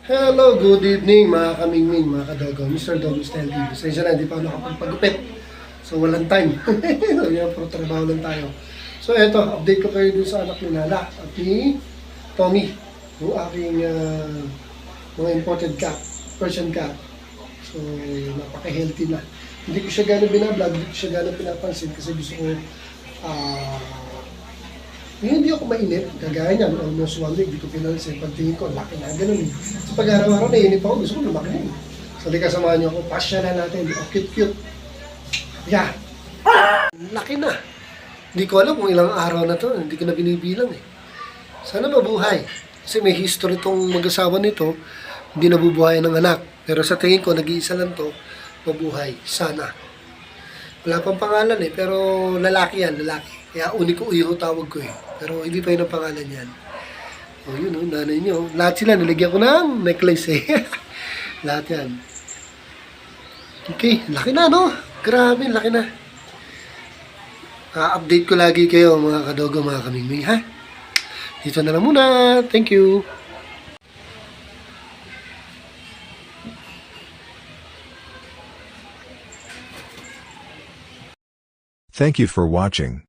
Hello, good evening mga kamingming, mga kadogo. Mr. Dog, Mr. LT. Pasensya na, hindi pa ako nakapagpagupit. So, walang time. Yan, puro trabaho lang tayo. So, eto, update ko kayo dun sa anak ni Nala at ni Tommy. Yung aking mga imported cat, Persian cat. So, napaka-healthy na. Hindi ko siya gano'ng binablog, hindi ko siya gano'ng pinapansin kasi gusto ko hindi ako mainip, kagaya niyan, almost 1 week, dito pinansin, pagtingin ko, laki na, ganun. So pag araw-araw nainip ako, gusto ko lumaki na. So di ka samahan niyo ako, pasya na natin, cute-cute. Yeah. Laki na. Hindi ko alam kung ilang araw na to, hindi ko na binibilang eh. Sana mabuhay. Kasi may history tong mag-asawa nito, hindi nabubuhay ng anak. Pero sa tingin ko, nag-iisa lang to, mabuhay. Sana. Wala pang pangalan eh, pero lalaki yan, lalaki. Kaya Uniko Uyo tawag ko eh. Pero hindi pa yun ang pangalan yan. O yun o, nanay niyo. Lahat sila, nilagyan ko ng necklace eh. Lahat yan. Okay, laki na no? Grabe, laki na. Update ko lagi kayo mga kadogo, mga kamingming ha. Dito na lang muna. Thank you. Thank you for watching.